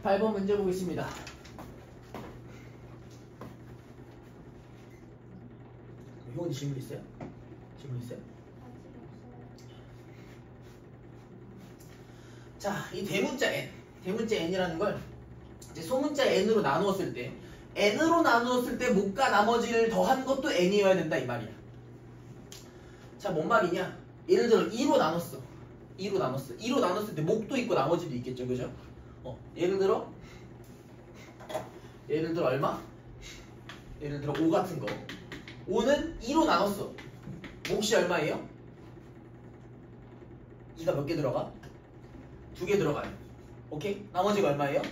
8번 문제 보겠습니다. 효원이 질문 있어요? 질문 있어요? 자, 이 대문자 n, 대문자 n이라는 걸 이제 소문자 n으로 나누었을 때, n으로 나누었을 때 목과 나머지를 더한 것도 n이어야 된다 이 말이야. 자, 뭔 말이냐? 예를 들어 2로 나눴어. 2로 나눴어. 2로 나눴을 때 목도 있고 나머지도 있겠죠, 그죠? 예를 들어 얼마? 예를 들어 5 같은 거. 5는 2로 나눴어. 몫이 얼마예요? 2가 몇 개 들어가? 2개 들어가요. 오케이? 나머지가 얼마예요?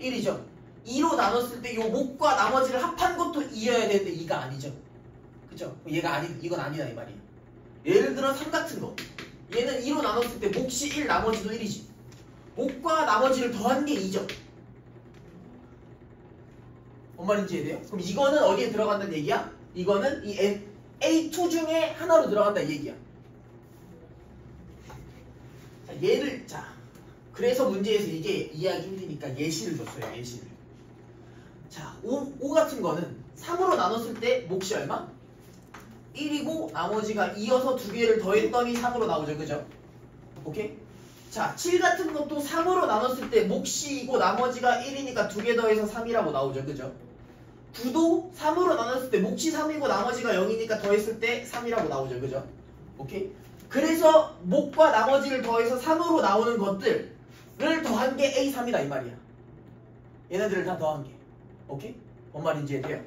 1이죠. 2로 나눴을 때 이 목과 나머지를 합한 것도 2여야 되는데 2가 아니죠. 그죠? 이건 아니다 이 말이에요. 예를 들어 3 같은 거. 얘는 2로 나눴을 때 몫이 1, 나머지도 1이지. 목과 나머지를 더한 게 2죠. 뭔 말인지 이해돼요? 그럼 이거는 어디에 들어간다는 얘기야? 이거는 이 A2 중에 하나로 들어간다 이 얘기야. 자, 그래서 문제에서 이게 이해하기 힘드니까 예시를 줬어요. 예시를. 자, 5 같은 거는 3으로 나눴을 때 몫이 얼마? 1이고 나머지가 2여서 2개를 더했더니 3으로 나오죠. 그죠? 오케이? 자, 7 같은 것도 3으로 나눴을 때 몫이 2고 나머지가 1이니까 2개 더해서 3이라고 나오죠. 그죠? 9도 3으로 나눴을 때 몫이 3이고 나머지가 0이니까 더했을 때 3이라고 나오죠. 그죠? 오케이? 그래서 목과 나머지를 더해서 3으로 나오는 것들을 더한 게 A3이다 이 말이야. 얘네들을 다 더한 게. 오케이? 뭔 말인지 이해돼요?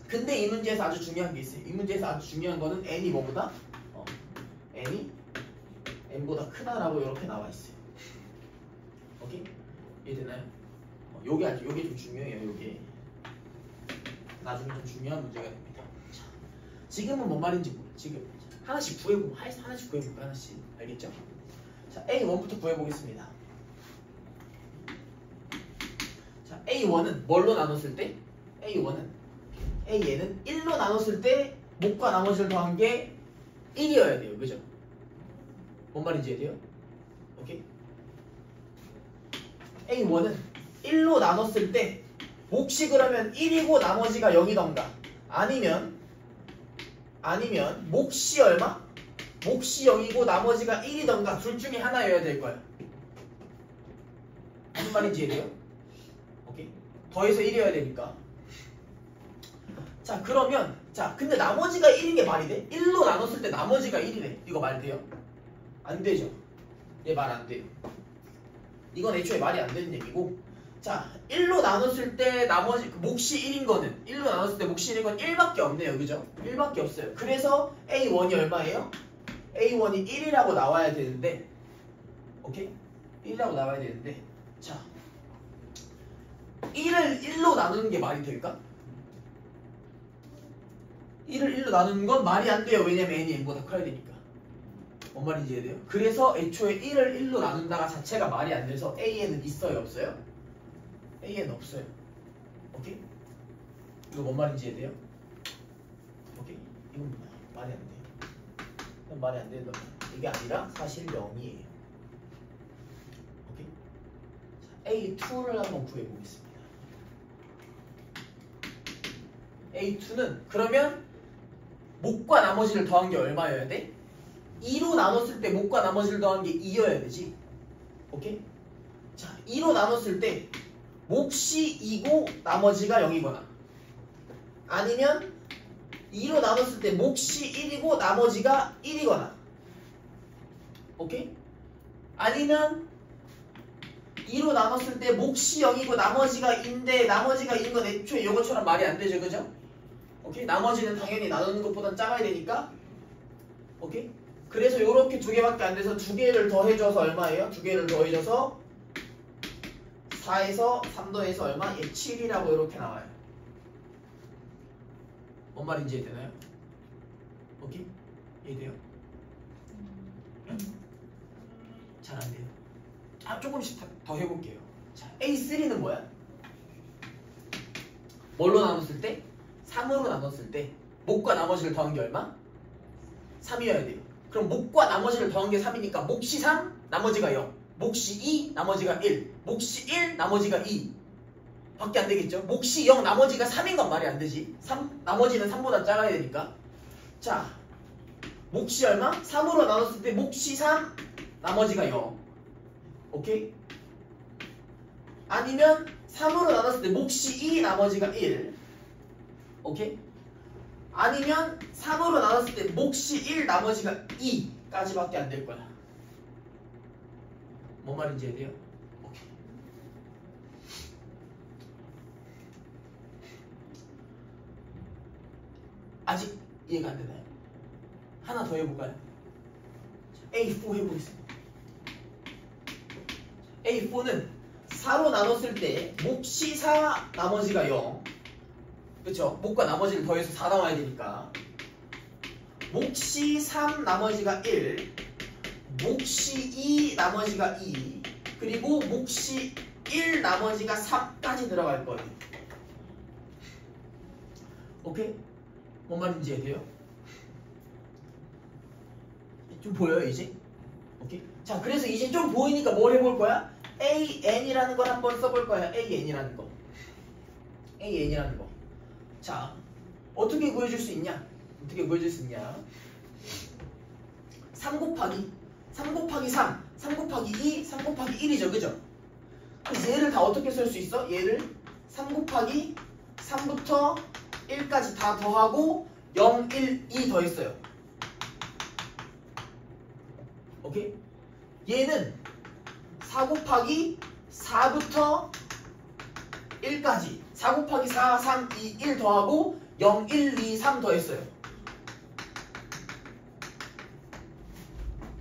근데 이 문제에서 아주 중요한 게 있어요. 이 문제에서 아주 중요한 거는 n이 뭐보다? n이 n보다 크다라고 이렇게 나와 있어요. 오케이? 이해되나요? 요게 좀 중요해요. 요게 나중에 좀 중요한 문제가 됩니다. 자, 지금은 뭔 말인지 모르. 지금 하나씩 구해볼까? 하나씩. 알겠죠? 자, A1부터 구해보겠습니다. 자, A1은 뭘로 나눴을 때? A는 1로 나눴을 때 목과 나머지를 더한 게 1이어야 돼요. 그죠? 뭔 말인지 이해돼요? 오케이? A1은 1로 나눴을 때 몫이 그러면 1이고 나머지가 0이던가 아니면 몫이 얼마? 몫이 0이고 나머지가 1이던가 둘 중에 하나여야 될 거야. 무슨 말인지 이해돼요? 오케이? 더해서 1이어야 되니까. 자, 그러면 근데 나머지가 1인 게 말이 돼? 1로 나눴을 때 나머지가 1이래. 이거 말 돼요? 안 되죠. 얘 말 안 돼요. 이건 애초에 말이 안 되는 얘기고. 자, 1로 나눴을 때 나머지 몫이 1인 거는 1로 나눴을 때 몫이 1인 건 1밖에 없네요. 그죠? 1밖에 없어요. 그래서 A1이 얼마예요? A1이 1이라고 나와야 되는데, 오케이? 1이라고 나와야 되는데, 자, 1을 1로 나누는 게 말이 될까? 1을 1로 나누는 건 말이 안 돼요. 왜냐면 n이 n보다 커야 되니까. 뭔 말인지 이해돼요? 그래서 애초에 1을 1로 나눈다가 자체가 말이 안 돼서 A에는 있어요? 없어요? A에는 없어요. 오케이? 이거 뭔 말인지 이해돼요? 오케이? 이건 말이 안 돼요. 이건 말이 안 되는 겁니다. 이게 아니라 사실 0이에요. 오케이? 자, A2를 한번 구해보겠습니다. A2는 그러면 목과 나머지를 더한 게 얼마여야 돼? 2로 나눴을 때 목과 나머지를 더한 게 2여야 되지. 오케이? 자, 2로 나눴을 때 몫이 2고 나머지가 0이거나 아니면 2로 나눴을 때 몫이 1이고 나머지가 1이거나 오케이? 아니면 2로 나눴을 때 몫이 0이고 나머지가 2인데 나머지가 2인 건 애초에 이것처럼 말이 안 되죠. 그죠? 오케이? 나머지는 당연히 나누는 것보단 작아야 되니까 오케이? 그래서 요렇게 2개밖에 안 돼서 2개를 더해줘서 얼마예요? 2개를 더해줘서 4에서 3 더해서 얼마? 7이라고 이렇게 나와요. 뭔 말인지 이해되나요? 오케이? 이해돼요? 잘 안 돼요. 조금씩 더 해볼게요. 자, A3는 뭐야? 뭘로 나눴을 때? 3으로 나눴을 때 목과 나머지를 더한 게 얼마? 3이어야 돼요. 그럼 목과 나머지를 더한 게 3이니까 몫이 3, 나머지가 0. 몫이 2 나머지가 1 몫이 1 나머지가 2 밖에 안 되겠죠? 몫이 0 나머지가 3인 건 말이 안 되지. 3 나머지는 3보다 작아야 되니까. 자, 몫이 얼마? 3으로 나눴을 때 몫이 3 나머지가 0 오케이? 아니면 3으로 나눴을 때 몫이 2 나머지가 1 오케이? 아니면 3으로 나눴을 때 몫이 1 나머지가 2까지밖에 안 될 거야. 뭔 말인지 이해돼요? 오케이. 아직 이해가 안 되나요? 하나 더 해볼까요? A4 해보겠습니다. A4는 4로 나눴을 때 몫이 4 나머지가 0 그쵸? 몫과 나머지를 더해서 4 나와야 되니까 몫이 3 나머지가 1 몫이 2 나머지가 2 그리고 몫이 1 나머지가 3까지 들어갈 거예요. 오케이? 뭔 말인지 이해돼요? 좀 보여요 이제? 오케이? 자 그래서 이제 좀 보이니까 뭘 해볼 거야? AN이라는 걸 한번 써볼 거야. AN이라는 거. AN이라는 거. 자 어떻게 구해줄 수 있냐? 어떻게 구해줄 수 있냐? 3 곱하기 3 곱하기 3 3 곱하기 2 3 곱하기 1이죠 그죠? 그래서 얘를 다 어떻게 쓸 수 있어? 얘를 3 곱하기 3부터 1까지 다 더하고 0, 1, 2 더했어요. 오케이? 얘는 4 곱하기 4부터 1까지 4 곱하기 4, 3, 2, 1 더하고 0, 1, 2, 3 더했어요.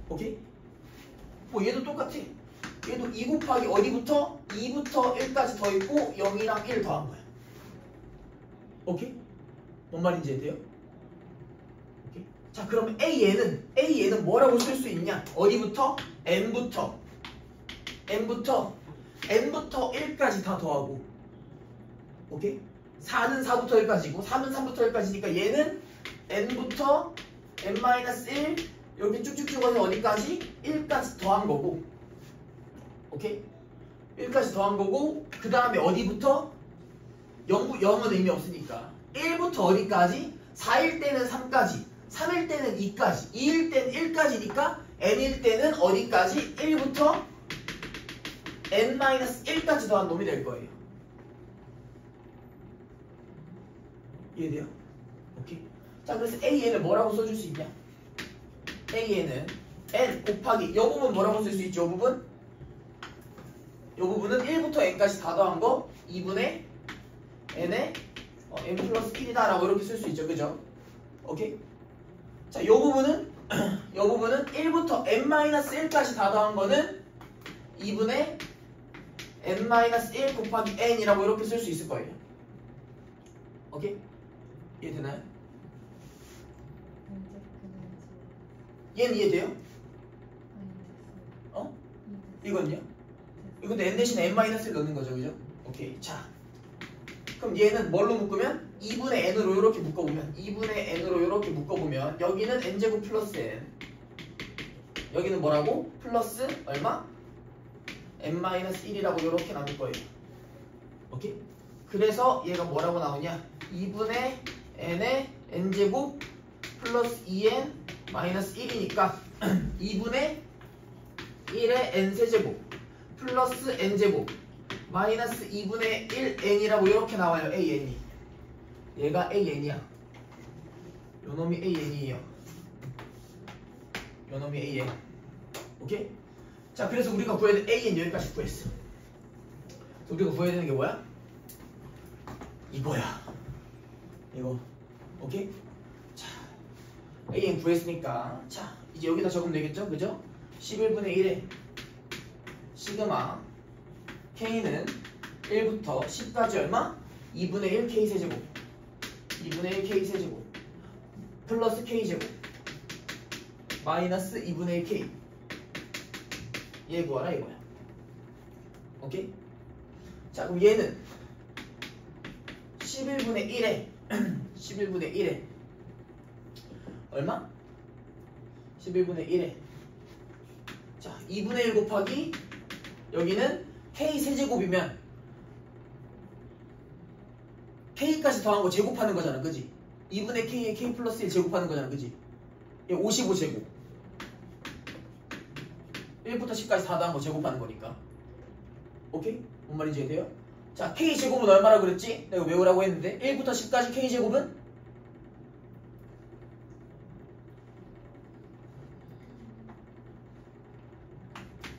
오케이? 뭐 얘도 똑같아. 얘도 2 곱하기 어디부터? 2부터 1까지 더했고 0이랑 1 더한 거야. 오케이? 뭔 말인지 이해돼요? 오케이? 자 그럼 AN은 뭐라고 쓸 수 있냐? 어디부터? N부터 1까지 다 더하고 오케이? 4는 4부터 1까지고 3은 3부터 1까지니까 얘는 N부터 N-1 이렇게 쭉쭉쭉 해서 어디까지? 1까지 더한 거고 오케이? 1까지 더한 거고 그 다음에 어디부터? 0은 의미 없으니까 1부터 어디까지? 4일 때는 3까지 3일 때는 2까지 2일 때는 1까지니까 n일 때는 어디까지? 1부터 n-1까지 더한 놈이 될 거예요. 이해돼요? 오케이. 자 그래서 AN을 뭐라고 써줄 수 있냐? AN은 n 곱하기 이 부분 뭐라고 쓸 수 있죠? 이 부분? 이 부분은 1부터 n까지 다 더한 거 2분의 n에 n 플러스 1이다 라고 이렇게 쓸 수 있죠. 그죠? 오케이? 자, 이 부분은 1부터 n-1까지 다 더한 거는 2분의 n-1 곱하기 n이라고 이렇게 쓸 수 있을 거예요. 오케이? 이해되나요? 얘는 이해돼요? 어? 이건요? 이건 n 대신에 n-1을 넣는 거죠. 그죠? 오케이. 자, 그럼 얘는 뭘로 묶으면? 2분의 n으로 이렇게 묶어보면 2분의 n으로 이렇게 묶어보면 여기는 n제곱 플러스 n 여기는 뭐라고? 플러스 얼마? n-1이라고 이렇게 나올 거예요. 오케이? 그래서 얘가 뭐라고 나오냐? 2분의 n의 n제곱 플러스 2n 마이너스 1이니까 2분의 1의 n세제곱 플러스 n제곱 마이너스 2분의 1n이라고 이렇게 나와요. AN이 얘가 AN이야. 요놈이 AN이에요. 요놈이 AN. 오케이? 자 그래서 우리가 구해야 될 AN 여기까지 구했어. 우리가 구해야 되는 게 뭐야? 이거야. 이거. 오케이? 자 AN 구했으니까 자 이제 여기다 적으면 되겠죠? 그죠? 11분의 1에 시그마 K는 1부터 10까지 얼마? 2분의 1 K 세제곱 2분의 1 K 세제곱 플러스 K제곱 마이너스 2분의 1 K 얘 구하라 이거야. 오케이? 자 그럼 얘는 11분의 1에 11분의 1에 얼마? 11분의 1에 자 2분의 1 곱하기 여기는 K 세제곱이면 K까지 더한 거 제곱하는 거잖아, 그지? 2분의 K에 K 플러스 1 제곱하는 거잖아, 그지? 55제곱 1부터 10까지 다 더한 거 제곱하는 거니까. 오케이? 뭔 말인지 이해돼요? 자, K제곱은 얼마라 그랬지? 내가 외우라고 했는데 1부터 10까지 K제곱은?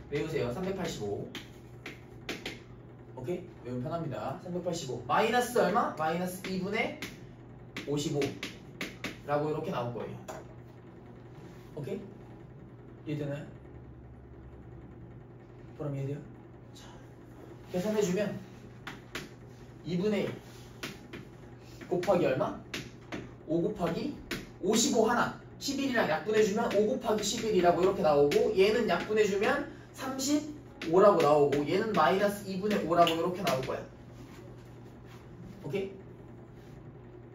외우세요. 385. 오케이? 외우면 편합니다. 385 마이너스 얼마? 마이너스 2분의 55 라고 이렇게 나올 거예요. 오케이? 이해되나요? 그럼 이해돼요? 자, 계산해주면 2분의 1 곱하기 얼마? 5 곱하기 55 하나 11이랑 약분해주면 5 곱하기 11이라고 이렇게 나오고, 얘는 약분해주면 35라고 나오고, 얘는 마이너스 2분의 5라고 이렇게 나올 거야. 오케이?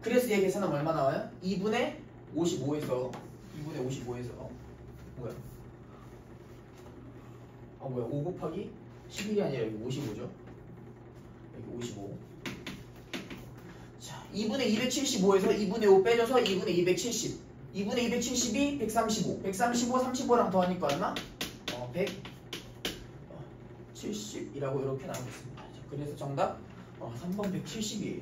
그래서 얘 계산하면 얼마 나와요? 2분의 55에서 뭐야? 뭐야? 5 곱하기 11이 아니라 여기 55죠? 여기 55. 자, 2분의 275에서 2분의 5 빼줘서 2분의 270. 2분의 270이 135. 135, 35랑 더하니까 얼마? 170이라고 이렇게 나오겠습니다. 그래서 정답 3번 170이에요.